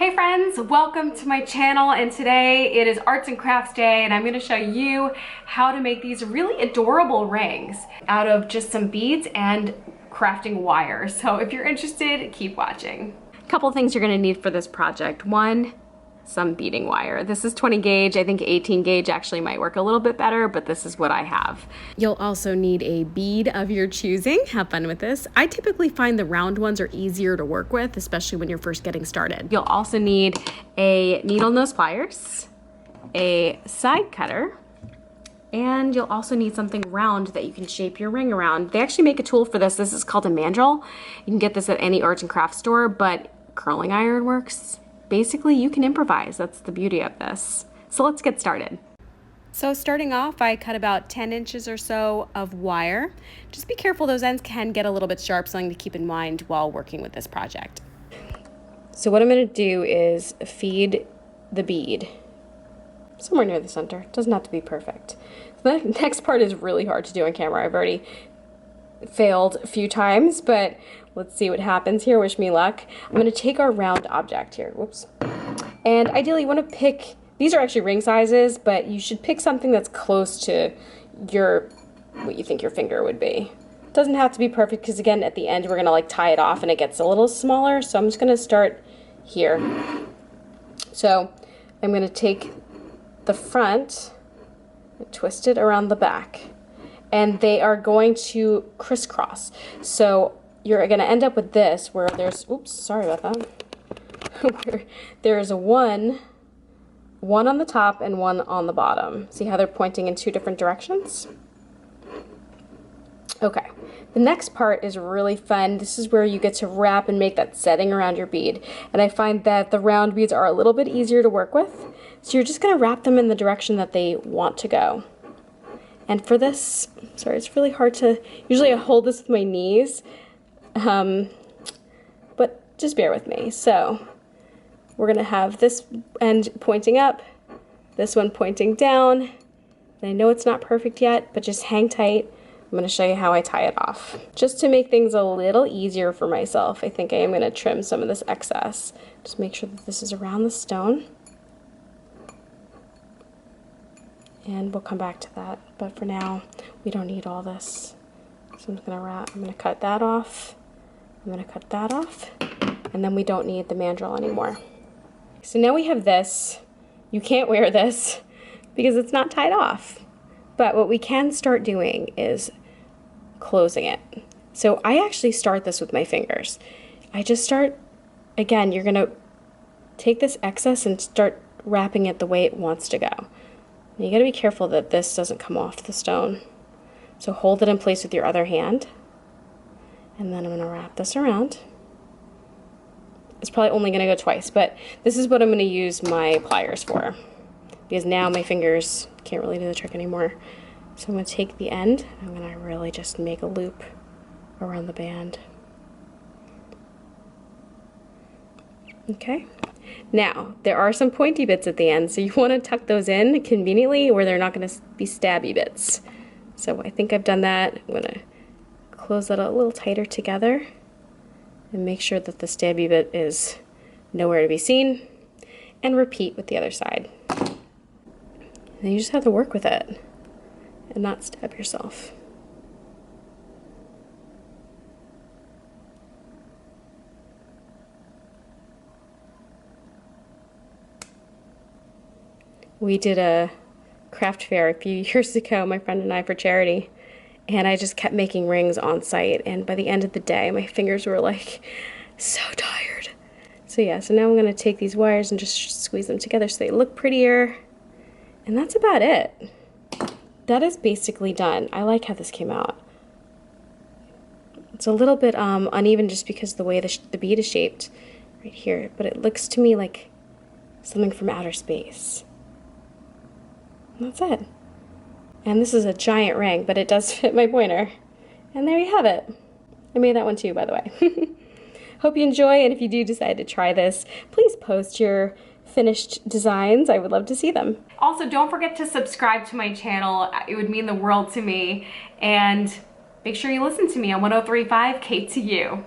Hey friends, welcome to my channel, and today it is Arts and Crafts Day and I'm going to show you how to make these really adorable rings out of just some beads and crafting wire. So if you're interested, keep watching. A couple things you're going to need for this project. One, some beading wire. This is 20 gauge. I think 18 gauge actually might work a little bit better, but this is what I have. You'll also need a bead of your choosing. Have fun with this. I typically find the round ones are easier to work with, especially when you're first getting started. You'll also need a needle nose pliers, a side cutter, and you'll also need something round that you can shape your ring around. They actually make a tool for this. This is called a mandrel. You can get this at any arts and crafts store, but curling iron works. Basically, you can improvise. That's the beauty of this. So let's get started. So starting off, I cut about 10 inches or so of wire. Just be careful, those ends can get a little bit sharp, something to keep in mind while working with this project. So what I'm going to do is feed the bead somewhere near the center. It doesn't have to be perfect. The next part is really hard to do on camera. I've already failed a few times, but let's see what happens here. Wish me luck. I'm going to take our round object here. Whoops. And ideally you want to pick, these are actually ring sizes, but you should pick something that's close to what you think your finger would be. It doesn't have to be perfect because again at the end we're going to like tie it off and it gets a little smaller, so I'm just going to start here. So I'm going to take the front and twist it around the back, and they are going to crisscross. So you're going to end up with this where there's, oops, sorry about that, where there's one on the top and one on the bottom. See how they're pointing in two different directions? Okay, the next part is really fun. This is where you get to wrap and make that setting around your bead. And I find that the round beads are a little bit easier to work with. So you're just going to wrap them in the direction that they want to go. And for this, sorry, it's really hard to, usually I hold this with my knees, but just bear with me. So we're going to have this end pointing up, this one pointing down. And I know it's not perfect yet, but just hang tight. I'm going to show you how I tie it off. Just to make things a little easier for myself, I think I am going to trim some of this excess. Just make sure that this is around the stone. And we'll come back to that, but for now, we don't need all this. So I'm just going to cut that off. I'm going to cut that off, and then we don't need the mandrel anymore. So now we have this. You can't wear this because it's not tied off. But what we can start doing is closing it. So I actually start this with my fingers. I just start, again, you're going to take this excess and start wrapping it the way it wants to go. And you got to be careful that this doesn't come off the stone. So hold it in place with your other hand. And then I'm going to wrap this around. It's probably only going to go twice, but this is what I'm going to use my pliers for. Because now my fingers can't really do the trick anymore. So I'm going to take the end, I'm going to really just make a loop around the band. Okay. Now, there are some pointy bits at the end, so you want to tuck those in conveniently where they're not going to be stabby bits. So I think I've done that. I'm going to close that a little tighter together and make sure that the stabby bit is nowhere to be seen, and repeat with the other side. And you just have to work with it and not stab yourself. We did a craft fair a few years ago, my friend and I, for charity, and I just kept making rings on site, and by the end of the day my fingers were like so tired. So yeah, so now I'm going to take these wires and just squeeze them together so they look prettier, and that's about it. That is basically done. I like how this came out. It's a little bit uneven just because the way the bead is shaped right here, but it looks to me like something from outer space. That's it. And this is a giant ring, but it does fit my pointer. And there you have it. I made that one too, by the way. Hope you enjoy, and if you do decide to try this, please post your finished designs. I would love to see them. Also, don't forget to subscribe to my channel. It would mean the world to me. And make sure you listen to me on 103.5 K2U.